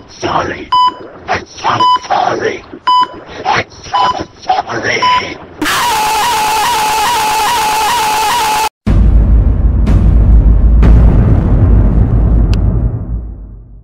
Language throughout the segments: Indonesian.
sorry. I'm sorry. I'm so sorry.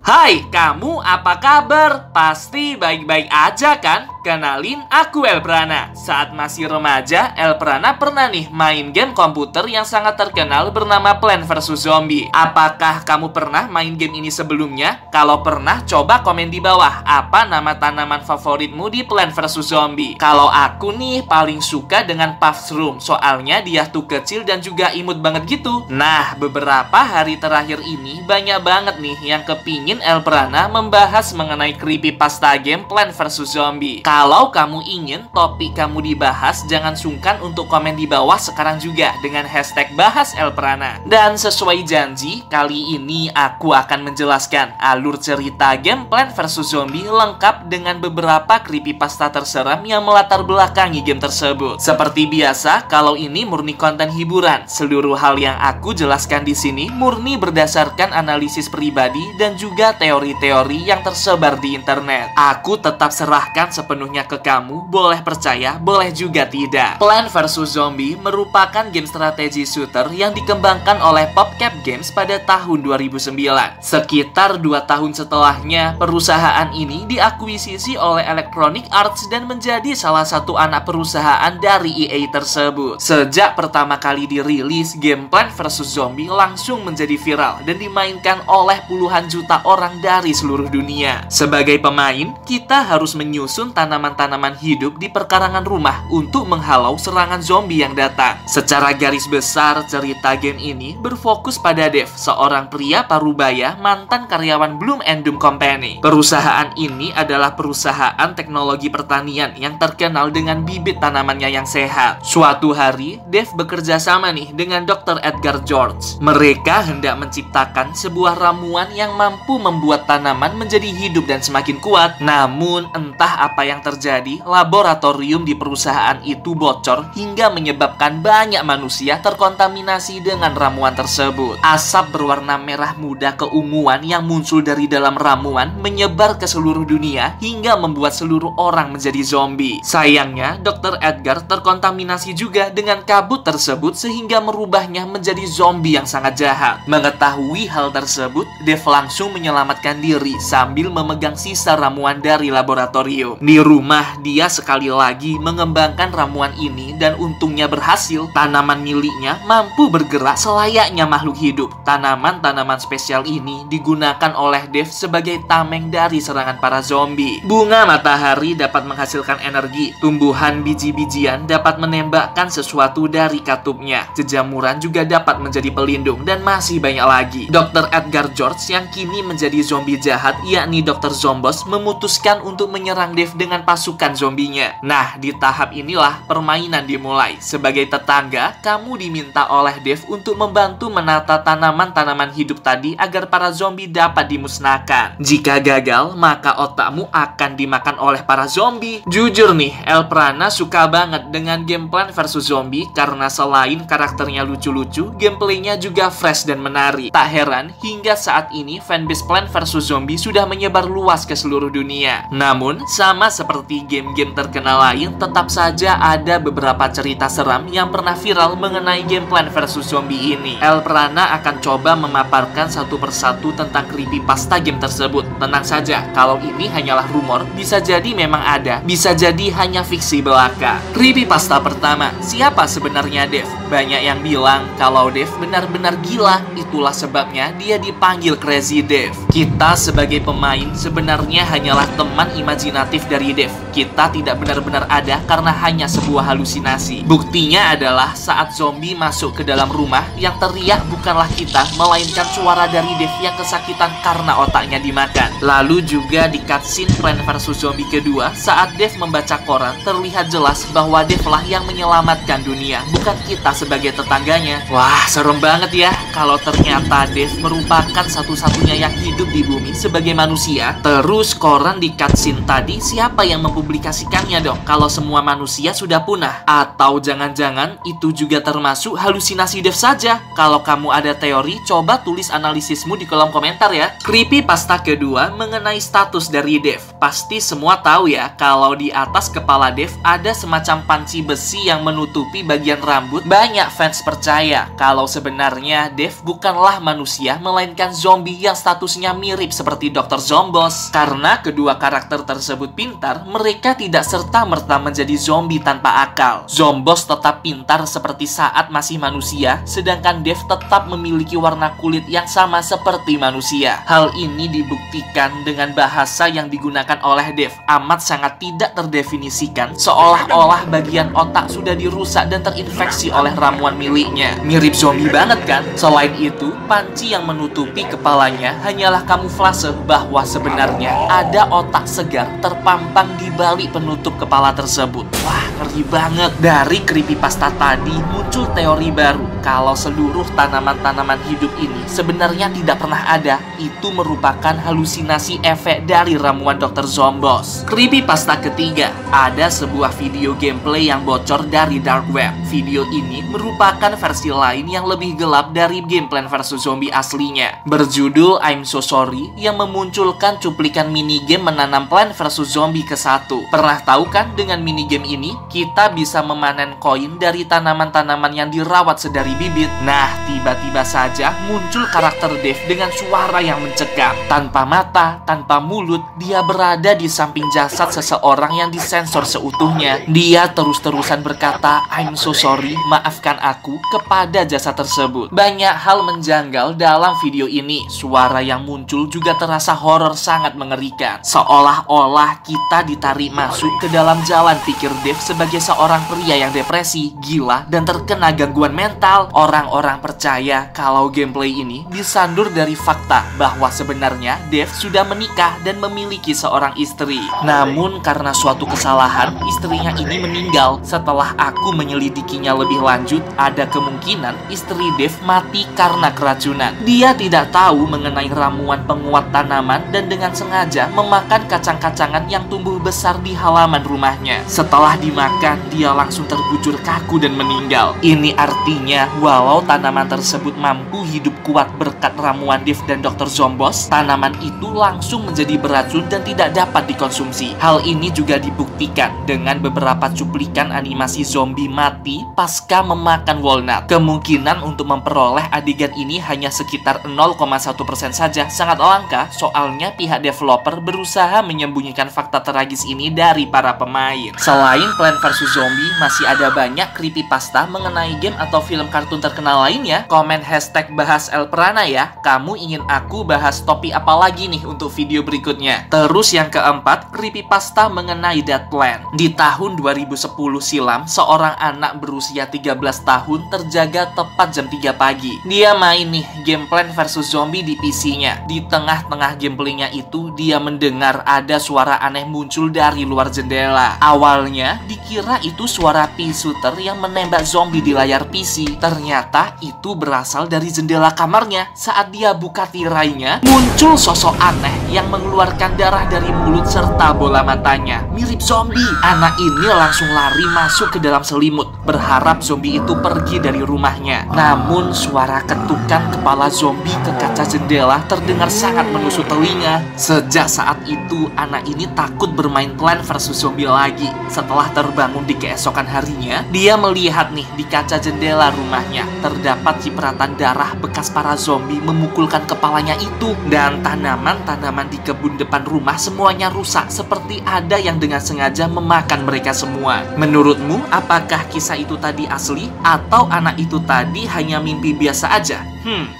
Hai, kamu apa kabar? Pasti baik-baik aja kan? Kenalin, aku Elprana. Saat masih remaja, Elprana pernah nih main game komputer yang sangat terkenal bernama Plants vs Zombie. Apakah kamu pernah main game ini sebelumnya? Kalau pernah, coba komen di bawah. Apa nama tanaman favoritmu di Plants vs Zombie? Kalau aku nih paling suka dengan Puffroom. Soalnya dia tuh kecil dan juga imut banget gitu. Nah, beberapa hari terakhir ini banyak banget nih yang kepingin Elprana membahas mengenai creepypasta game Plants vs Zombie. Kalau kamu ingin topik kamu dibahas, jangan sungkan untuk komen di bawah sekarang juga dengan hashtag bahas Elprana. Dan sesuai janji, kali ini aku akan menjelaskan alur cerita game Plants vs Zombie lengkap dengan beberapa creepypasta terseram yang melatar belakangi game tersebut. Seperti biasa, kalau ini murni konten hiburan. Seluruh hal yang aku jelaskan di sini murni berdasarkan analisis pribadi dan juga teori-teori yang tersebar di internet. Aku tetap serahkan sepenuhnya ke kamu, boleh percaya, boleh juga tidak. Plants vs Zombie merupakan game strategi shooter yang dikembangkan oleh PopCap Games pada tahun 2009. Sekitar 2 tahun setelahnya, perusahaan ini diakuisisi oleh Electronic Arts dan menjadi salah satu anak perusahaan dari EA tersebut. Sejak pertama kali dirilis, game Plants vs Zombie langsung menjadi viral dan dimainkan oleh puluhan juta orang dari seluruh dunia. Sebagai pemain, kita harus menyusun tanaman-tanaman hidup di perkarangan rumah untuk menghalau serangan zombie yang datang. Secara garis besar, cerita game ini berfokus pada Dave, seorang pria parubaya mantan karyawan Bloom and Doom Company. Perusahaan ini adalah perusahaan teknologi pertanian yang terkenal dengan bibit tanamannya yang sehat. Suatu hari, Dave bekerja sama nih dengan Dr. Edgar George. Mereka hendak menciptakan sebuah ramuan yang mampu membuat tanaman menjadi hidup dan semakin kuat. Namun, entah apa yang terjadi, laboratorium di perusahaan itu bocor hingga menyebabkan banyak manusia terkontaminasi dengan ramuan tersebut. Asap berwarna merah muda keunguan yang muncul dari dalam ramuan menyebar ke seluruh dunia hingga membuat seluruh orang menjadi zombie. Sayangnya, Dr. Edgar terkontaminasi juga dengan kabut tersebut sehingga merubahnya menjadi zombie yang sangat jahat. Mengetahui hal tersebut, Dave langsung menyelamatkan diri sambil memegang sisa ramuan dari laboratorium. Di rumah, dia sekali lagi mengembangkan ramuan ini dan untungnya berhasil. Tanaman miliknya mampu bergerak selayaknya makhluk hidup. Tanaman-tanaman spesial ini digunakan oleh Dave sebagai tameng dari serangan para zombie. Bunga matahari dapat menghasilkan energi. Tumbuhan biji-bijian dapat menembakkan sesuatu dari katupnya. Jejamuran juga dapat menjadi pelindung dan masih banyak lagi. Dr. Edgar George yang kini menjadi zombie jahat, yakni Dr. Zombos, memutuskan untuk menyerang Dave dengan pasukan zombinya. Nah, di tahap inilah permainan dimulai. Sebagai tetangga, kamu diminta oleh Dave untuk membantu menata tanaman-tanaman hidup tadi agar para zombie dapat dimusnahkan. Jika gagal, maka otakmu akan dimakan oleh para zombie. Jujur nih, Elprana suka banget dengan game Plants vs Zombie karena selain karakternya lucu-lucu, gameplaynya juga fresh dan menarik. Tak heran, hingga saat ini fanbase Plants vs Zombie sudah menyebar luas ke seluruh dunia. Namun, sama seperti game-game terkenal lain, tetap saja ada beberapa cerita seram yang pernah viral mengenai game Plants vs Zombie ini. Elprana akan coba memaparkan satu persatu tentang creepypasta game tersebut. Tenang saja, kalau ini hanyalah rumor, bisa jadi memang ada, bisa jadi hanya fiksi belaka. Creepypasta pertama, siapa sebenarnya Dave? Banyak yang bilang kalau Dave benar-benar gila, itulah sebabnya dia dipanggil Crazy Dave. Kita sebagai pemain sebenarnya hanyalah teman imajinatif dari Dave. Kita tidak benar-benar ada karena hanya sebuah halusinasi. Buktinya adalah saat zombie masuk ke dalam rumah, yang teriak bukanlah kita, melainkan suara dari Dave yang kesakitan karena otaknya dimakan. Lalu juga di cutscene Plants vs Zombie kedua, saat Dave membaca koran, terlihat jelas bahwa Dave lah yang menyelamatkan dunia, bukan kita sebagai tetangganya. Wah, serem banget ya kalau ternyata Dave merupakan satu-satunya yang hidup di bumi sebagai manusia. Terus koran di cutscene tadi siapa yang mempublikasikannya dong kalau semua manusia sudah punah? Atau jangan-jangan itu juga termasuk halusinasi Dave saja? Kalau kamu ada teori, coba tulis analisismu di kolom komentar ya. Creepypasta kedua mengenai status dari Dave. Pasti semua tahu ya kalau di atas kepala Dave ada semacam panci besi yang menutupi bagian rambut. Banyak fans percaya kalau sebenarnya Dave bukanlah manusia melainkan zombie yang statusnya mirip seperti Dr. Zomboss. Karena kedua karakter tersebut pintar, mereka tidak serta-merta menjadi zombie tanpa akal. Zomboss tetap pintar seperti saat masih manusia, sedangkan Dave tetap memiliki warna kulit yang sama seperti manusia. Hal ini dibuktikan dengan bahasa yang digunakan oleh Dave amat sangat tidak terdefinisikan, seolah-olah bagian otak sudah dirusak dan terinfeksi oleh ramuan miliknya. Mirip zombie banget kan? Selain itu, panci yang menutupi kepalanya hanyalah kamuflase bahwa sebenarnya ada otak segar terpampang di balik penutup kepala tersebut. Wah, ngeri banget. Dari creepypasta tadi muncul teori baru kalau seluruh tanaman-tanaman hidup ini sebenarnya tidak pernah ada. Itu merupakan halusinasi efek dari ramuan Dr. Zomboss. Creepypasta ketiga, ada sebuah video gameplay yang bocor dari dark web. Video ini merupakan versi lain yang lebih gelap dari game Plants vs Zombie aslinya. Berjudul I'm So Sorry, yang memunculkan cuplikan minigame menanam Plants vs Zombie ke-1. Pernah tahu kan dengan minigame ini kita bisa memanen koin dari tanaman-tanaman yang dirawat sedari bibit. Nah, tiba-tiba saja muncul karakter Dave dengan suara yang mencekam. Tanpa mata, tanpa mulut, dia berada di samping jasad seseorang yang disensor seutuhnya. Dia terus-terusan berkata, I'm so sorry, maafkan aku, kepada jasad tersebut. Banyak hal menjanggal dalam video ini. Suara yang muncul juga terasa horor sangat mengerikan. Seolah-olah kita ditarik masuk ke dalam jalan pikir Dave sebagai seorang pria yang depresi, gila, dan terkena gangguan mental. Orang-orang percaya kalau gameplay ini disandur dari fakta bahwa sebenarnya Dave sudah menikah dan memiliki seorang istri. Namun karena suatu kesalahan, istrinya ini meninggal. Setelah aku menyelidikinya lebih lanjut, ada kemungkinan istri Dave mati karena keracunan. Dia tidak tahu mengenai ramuan penguat tanaman dan dengan sengaja memakan kacang-kacangan yang tumbuh besar di halaman rumahnya. Setelah dimakan, dia langsung terbujur kaku dan meninggal. Ini artinya walau tanaman tersebut mampu hidup kuat berkat ramuan Dave dan Dr. Zomboss, tanaman itu langsung menjadi beracun dan tidak dapat dikonsumsi. Hal ini juga dibuktikan dengan beberapa cuplikan animasi zombie mati pasca memakan walnut. Kemungkinan untuk memperoleh adegan ini hanya sekitar 0,1% saja. Sangat langka, soalnya pihak developer berusaha menyembunyikan fakta tragis ini dari para pemain. Selain Plants vs Zombie, masih ada banyak creepypasta mengenai game atau film kartun terkenal lainnya. Komen hashtag bahas Elprana ya. Kamu ingin aku bahas topik apa lagi nih untuk video berikutnya? Terus yang keempat, creepypasta mengenai Dead Plant. Di tahun 2010 silam, seorang anak berusia 13 tahun terjaga tepat jam 3 pagi. Dia main nih game Plants vs Zombie di PC-nya. Di tengah-tengah gameplaynya itu, dia mendengar ada suara aneh muncul dari luar jendela. Awalnya dikira itu suara pea shooter yang menembak zombie di layar PC. Ternyata itu berasal dari jendela kamarnya. Saat dia buka tirainya, muncul sosok aneh yang mengeluarkan darah dari mulut serta bola matanya. Mirip zombie. Anak ini langsung lari masuk ke dalam selimut, berharap zombie itu pergi dari rumahnya. Namun suara ketukan kepala zombie ke kaca jendela terdengar sangat menusuk telinga. Sejak saat itu, anak ini takut bermain Plants vs Zombie lagi. Setelah terbangun di keesokan harinya, dia melihat nih di kaca jendela rumahnya terdapat cipratan darah bekas para zombie memukulkan kepalanya itu. Dan tanaman-tanaman di kebun depan rumah semuanya rusak, seperti ada yang dengan sengaja memakan mereka semua. Menurutmu, apakah kisah itu tadi asli atau anak itu tadi hanya mimpi biasa aja?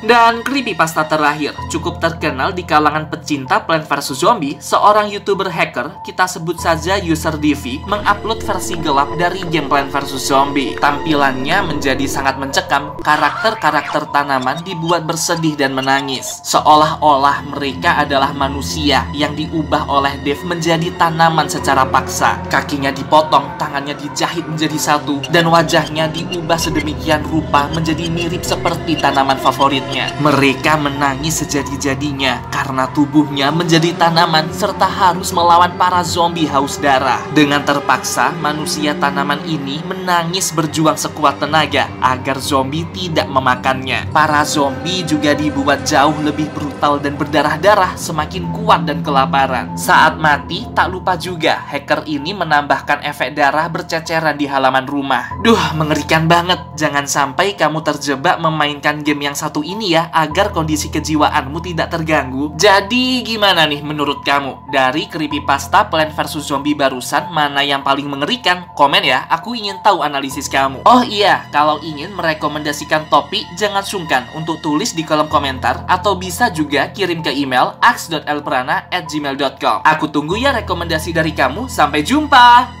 Dan creepypasta terakhir, cukup terkenal di kalangan pecinta Plants vs Zombie, seorang YouTuber hacker, kita sebut saja user Divi, mengupload versi gelap dari game Plants vs Zombie. Tampilannya menjadi sangat mencekam, karakter-karakter tanaman dibuat bersedih dan menangis, seolah-olah mereka adalah manusia yang diubah oleh Dev menjadi tanaman secara paksa. Kakinya dipotong, tangannya dijahit menjadi satu, dan wajahnya diubah sedemikian rupa menjadi mirip seperti tanaman favoritnya. Mereka menangis sejadi-jadinya karena tubuhnya menjadi tanaman serta harus melawan para zombie haus darah. Dengan terpaksa, manusia tanaman ini menangis berjuang sekuat tenaga agar zombie tidak memakannya. Para zombie juga dibuat jauh lebih brutal dan berdarah-darah, semakin kuat dan kelaparan. Saat mati, tak lupa juga hacker ini menambahkan efek darah berceceran di halaman rumah. Duh, mengerikan banget. Jangan sampai kamu terjebak memainkan game yang satu ini ya, agar kondisi kejiwaanmu tidak terganggu. Jadi gimana nih menurut kamu? Dari creepypasta Plants vs Zombie barusan, mana yang paling mengerikan? Komen ya, aku ingin tahu analisis kamu. Oh iya, kalau ingin merekomendasikan topik, jangan sungkan untuk tulis di kolom komentar, atau bisa juga kirim ke email aks.elprana@gmail.com. Aku tunggu ya rekomendasi dari kamu. Sampai jumpa!